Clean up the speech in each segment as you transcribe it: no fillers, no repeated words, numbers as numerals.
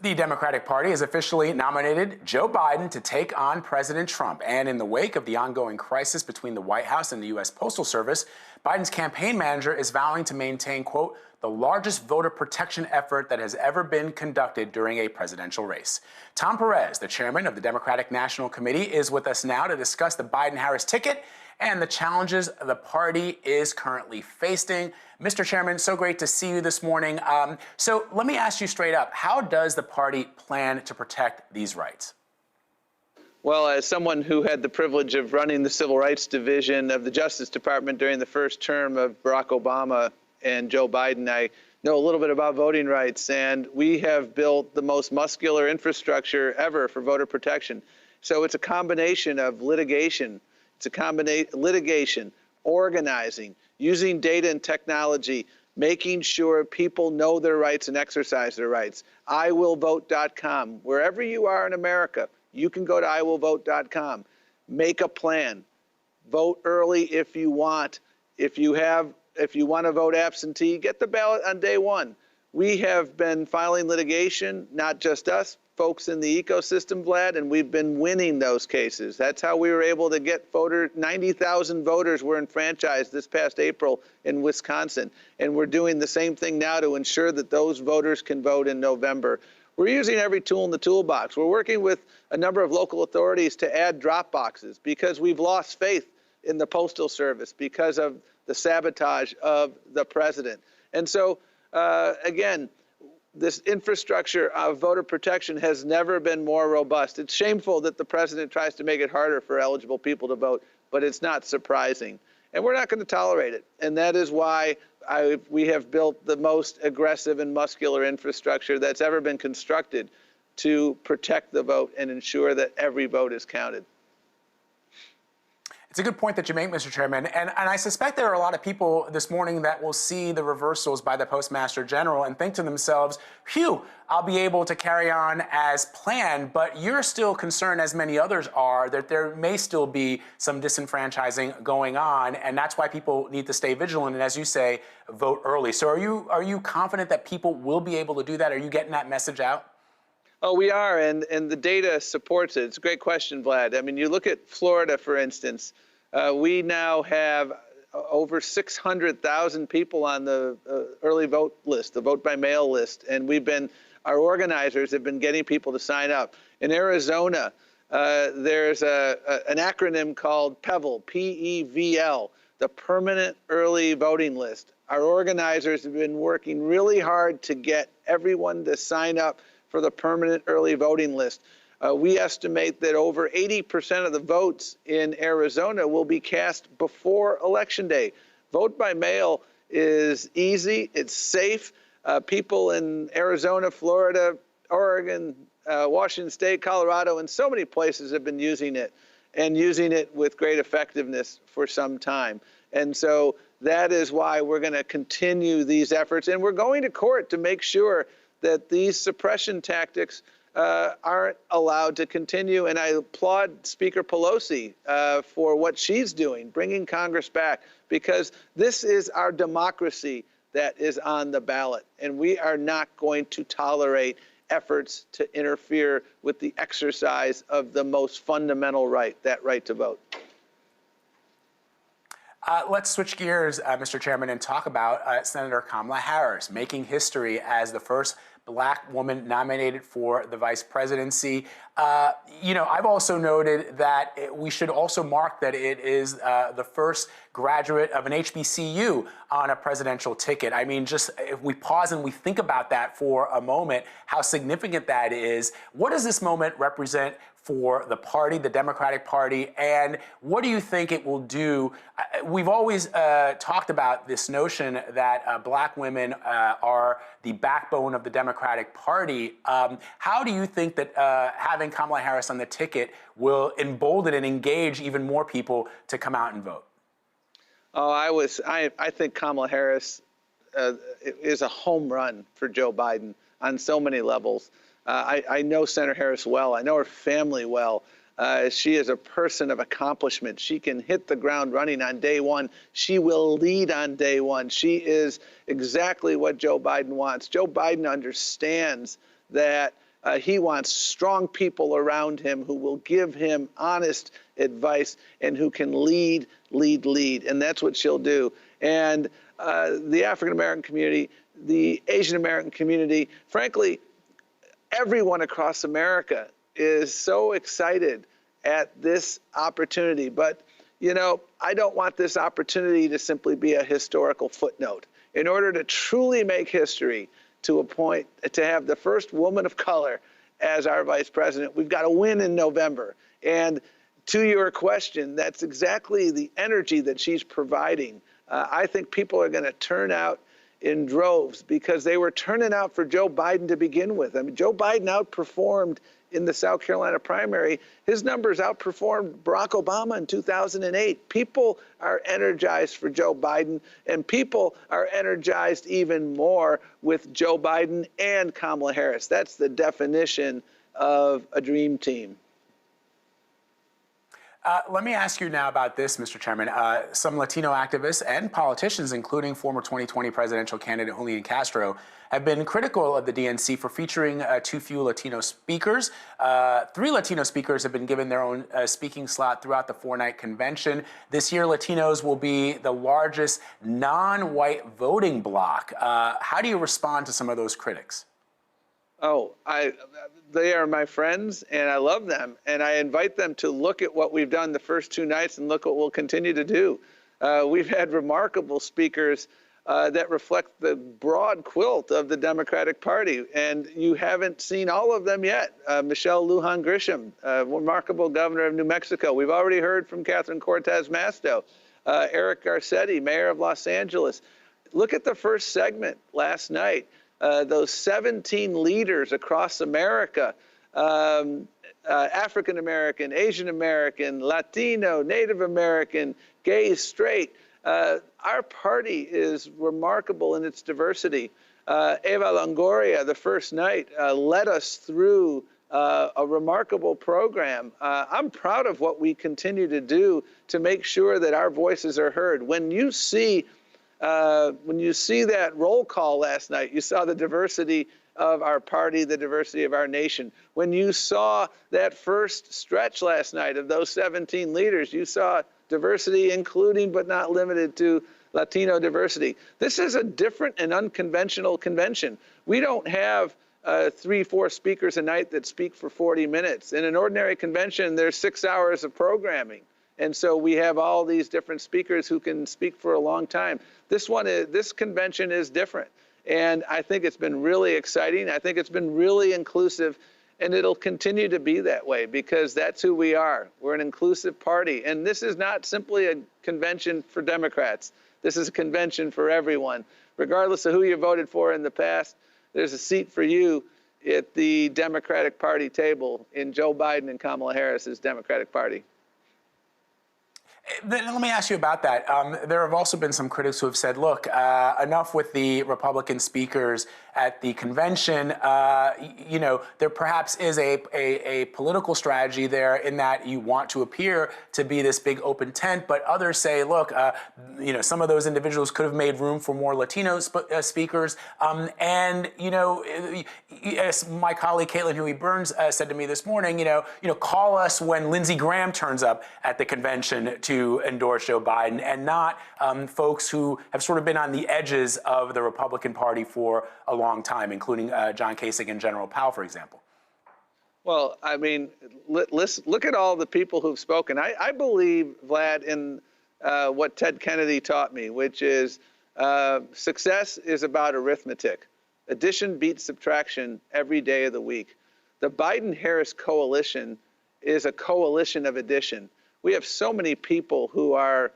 The Democratic Party has officially nominated Joe Biden to take on President Trump. And in the wake of the ongoing crisis between the White House and the U.S. Postal Service, Biden's campaign manager is vowing to maintain, quote, the largest voter protection effort that has ever been conducted during a presidential race. Tom Perez, the chairman of the Democratic National Committee, is with us now to discuss the Biden-Harris ticket and the challenges the party is currently facing. Mr. Chairman, so great to see you this morning. So let me ask you straight up, how does the party plan to protect these rights? Well, as someone who had the privilege of running the Civil Rights Division of the Justice Department during the first term of Barack Obama and Joe Biden, I know a little bit about voting rights, and we have built the most muscular infrastructure ever for voter protection. So it's a combination of litigation. It's a combination litigation, organizing, using data and technology, making sure people know their rights and exercise their rights. IWillVote.com. Wherever you are in America, you can go to IWillVote.com. Make a plan. Vote early if you want. If you want to vote absentee, get the ballot on day one. We have been filing litigation, not just us, folks in the ecosystem, Vlad, and we've been winning those cases. That's how we were able to get 90,000 voters were enfranchised this past April in Wisconsin. And we're doing the same thing now to ensure that those voters can vote in November. We're using every tool in the toolbox. We're working with a number of local authorities to add drop boxes because we've lost faith in the Postal Service because of the sabotage of the president. And so, again, this infrastructure of voter protection has never been more robust. It's shameful that the president tries to make it harder for eligible people to vote, but it's not surprising. And we're not going to tolerate it. And that is why we have built the most aggressive and muscular infrastructure that's ever been constructed to protect the vote and ensure that every vote is counted. It's a good point that you make, Mr. Chairman, and I suspect there are a lot of people this morning that will see the reversals by the Postmaster General and think to themselves, phew, I'll be able to carry on as planned, but you're still concerned, as many others are, that there may still be some disenfranchising going on, and that's why people need to stay vigilant and, as you say, vote early. So are you confident that people will be able to do that? Are you getting that message out? Oh, we are, and the data supports it. It's a great question, Vlad. I mean, you look at Florida, for instance. We now have over 600,000 people on the early vote list, the vote-by-mail list, and our organizers have been getting people to sign up. In Arizona, there's an acronym called PEVL, P-E-V-L, the Permanent Early Voting List. Our organizers have been working really hard to get everyone to sign up for the Permanent Early Voting List. We estimate that over 80% of the votes in Arizona will be cast before Election Day. Vote by mail is easy, it's safe. People in Arizona, Florida, Oregon, Washington State, Colorado, and so many places have been using it, and using it with great effectiveness for some time. And so that is why we're going to continue these efforts, and we're going to court to make sure that these suppression tactics aren't allowed to continue. And I applaud Speaker Pelosi for what she's doing, bringing Congress back, because this is our democracy that is on the ballot. And we are not going to tolerate efforts to interfere with the exercise of the most fundamental right, that right to vote. Let's switch gears, Mr. Chairman, and talk about Senator Kamala Harris making history as the first Black woman nominated for the vice presidency. I've also noted that we should also mark that it is the first graduate of an HBCU on a presidential ticket. I mean, just if we pause and we think about that for a moment, how significant that is, what does this moment represent for the party, the Democratic Party, and what do you think it will do? We've always talked about this notion that Black women are the backbone of the Democratic Party. How do you think that having Kamala Harris on the ticket will embolden and engage even more people to come out and vote? Oh, I think Kamala Harris is a home run for Joe Biden on so many levels. I know Senator Harris well. I know her family well. She is a person of accomplishment. She can hit the ground running on day one. She will lead on day one. She is exactly what Joe Biden wants. Joe Biden understands that He wants strong people around him who will give him honest advice and who can lead. And that's what she'll do. And the African-American community, the Asian-American community, frankly, everyone across America is so excited at this opportunity. But, you know, I don't want this opportunity to simply be a historical footnote. In order to truly make history, to have the first woman of color as our vice president, we've got to win in November. And to your question, that's exactly the energy that she's providing. I think people are going to turn out in droves because they were turning out for Joe Biden to begin with. I mean, Joe Biden outperformed in the South Carolina primary. His numbers outperformed Barack Obama in 2008. People are energized for Joe Biden, and people are energized even more with Joe Biden and Kamala Harris. That's the definition of a dream team. Let me ask you now about this, Mr. Chairman. Some Latino activists and politicians, including former 2020 presidential candidate Julian Castro, have been critical of the DNC for featuring too few Latino speakers. 3 Latino speakers have been given their own speaking slot throughout the 4-night convention. This year, Latinos will be the largest non-white voting bloc. How do you respond to some of those critics? Oh, they are my friends, and I love them, and I invite them to look at what we've done the first 2 nights and look what we'll continue to do. We've had remarkable speakers that reflect the broad quilt of the Democratic Party, and you haven't seen all of them yet. Michelle Lujan Grisham, remarkable governor of New Mexico. We've already heard from Catherine Cortez Masto, Eric Garcetti, mayor of Los Angeles. Look at the first segment last night. Those 17 leaders across America, African American, Asian American, Latino, Native American, gay, straight. Our party is remarkable in its diversity. Eva Longoria, the first night, led us through a remarkable program. I'm proud of what we continue to do to make sure that our voices are heard. When you see that roll call last night, you saw the diversity of our party, the diversity of our nation. When you saw that first stretch last night of those 17 leaders, you saw diversity, including but not limited to Latino diversity. This is a different and unconventional convention. We don't have 3-4 speakers a night that speak for 40 minutes. In an ordinary convention, there's 6 hours of programming. And so we have all these different speakers who can speak for a long time. This convention is different. And I think it's been really exciting. I think it's been really inclusive. And it'll continue to be that way because that's who we are. We're an inclusive party. And this is not simply a convention for Democrats. This is a convention for everyone. Regardless of who you voted for in the past, there's a seat for you at the Democratic Party table in Joe Biden and Kamala Harris's Democratic Party. Let me ask you about that. There have also been some critics who have said, look, enough with the Republican speakers at the convention. You know, there perhaps is a political strategy there in that you want to appear to be this big open tent, but others say, look, you know, some of those individuals could have made room for more Latino speakers. And, you know, as my colleague Caitlin Huey-Burns said to me this morning, you know, call us when Lindsey Graham turns up at the convention to endorse Joe Biden, and not folks who have sort of been on the edges of the Republican Party for a long time, including John Kasich and General Powell, for example. Well, I mean, look at all the people who've spoken. I believe, Vlad, in what Ted Kennedy taught me, which is success is about arithmetic. Addition beats subtraction every day of the week. The Biden-Harris coalition is a coalition of addition. We have so many people who are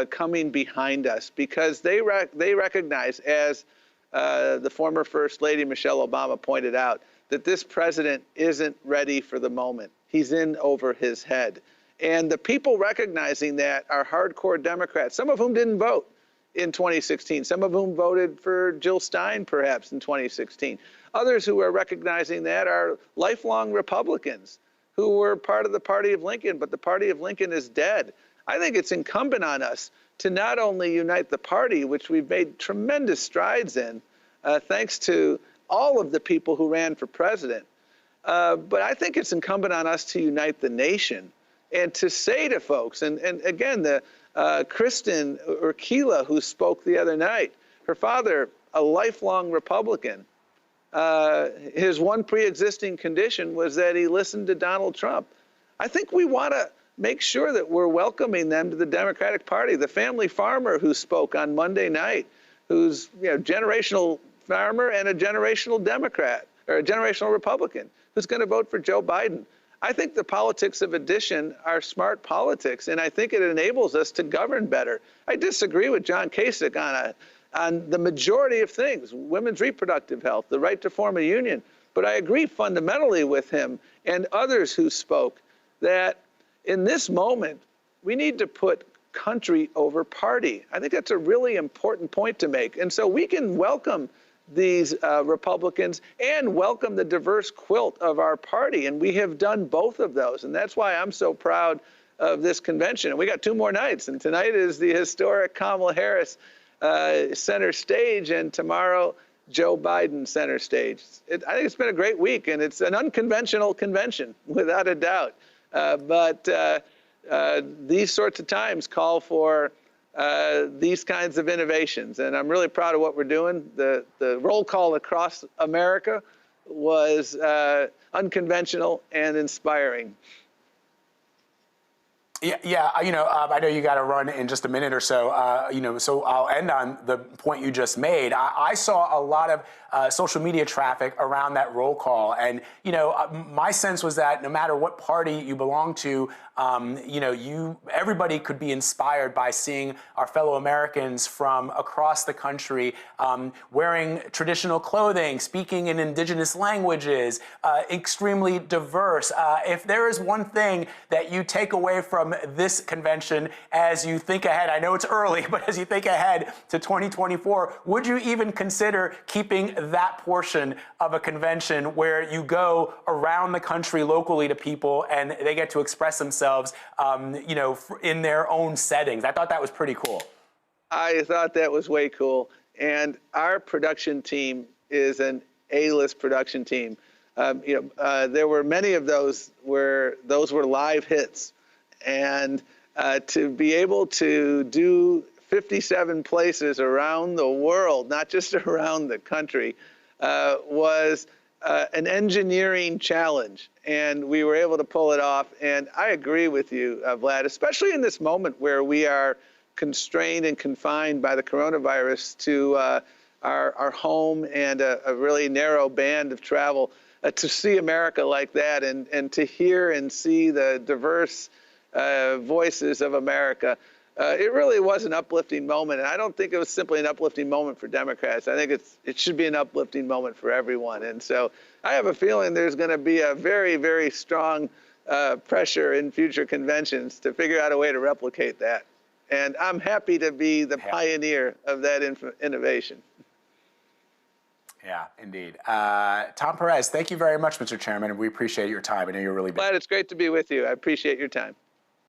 coming behind us because they recognize, as the former First Lady Michelle Obama pointed out, that this president isn't ready for the moment. He's in over his head. And the people recognizing that are hardcore Democrats, some of whom didn't vote in 2016, some of whom voted for Jill Stein perhaps in 2016. Others who are recognizing that are lifelong Republicans who were part of the party of Lincoln, but the party of Lincoln is dead. I think it's incumbent on us to not only unite the party, which we've made tremendous strides in, thanks to all of the people who ran for president, But I think it's incumbent on us to unite the nation and to say to folks, and again, the Kristen Urquilla, who spoke the other night, her father, a lifelong Republican, his one pre-existing condition was that he listened to Donald Trump. I think we want to make sure that we're welcoming them to the Democratic Party. The family farmer who spoke on Monday night, who's generational farmer and a generational Democrat, or a generational Republican, who's going to vote for Joe Biden. I think the politics of addition are smart politics, and I think it enables us to govern better. I disagree with John Kasich on the majority of things, women's reproductive health, the right to form a union, but I agree fundamentally with him and others who spoke that in this moment, we need to put country over party. I think that's a really important point to make. And so we can welcome these Republicans and welcome the diverse quilt of our party. And we have done both of those. And that's why I'm so proud of this convention. And we got 2 more nights. And tonight is the historic Kamala Harris center stage. And tomorrow, Joe Biden center stage. I think it's been a great week. And it's an unconventional convention, without a doubt. But these sorts of times call for these kinds of innovations. And I'm really proud of what we're doing. The roll call across America was unconventional and inspiring. Yeah, I know you got to run in just a minute or so, so I'll end on the point you just made. I saw a lot of social media traffic around that roll call. And, my sense was that no matter what party you belong to, everybody could be inspired by seeing our fellow Americans from across the country wearing traditional clothing, speaking in indigenous languages, extremely diverse. If there is one thing that you take away from this convention as you think ahead, I know it's early, but as you think ahead to 2024, would you even consider keeping that portion of a convention where you go around the country locally to people and they get to express themselves, in their own settings? I thought that was pretty cool. I thought that was way cool. And our production team is an A-list production team. There were many of those where those were live hits. And to be able to do 57 places around the world, not just around the country, was an engineering challenge. And we were able to pull it off. And I agree with you, Vlad, especially in this moment where we are constrained and confined by the coronavirus to our home and a really narrow band of travel. To see America like that and to hear and see the diverse voices of America, it really was an uplifting moment. And I don't think it was simply an uplifting moment for Democrats. I think it should be an uplifting moment for everyone. And so I have a feeling there's going to be a very, very strong pressure in future conventions to figure out a way to replicate that. And I'm happy to be the pioneer of that innovation. Yeah, indeed. Tom Perez, thank you very much, Mr. Chairman, and we appreciate your time. I know you're really busy. Glad it's great to be with you. I appreciate your time.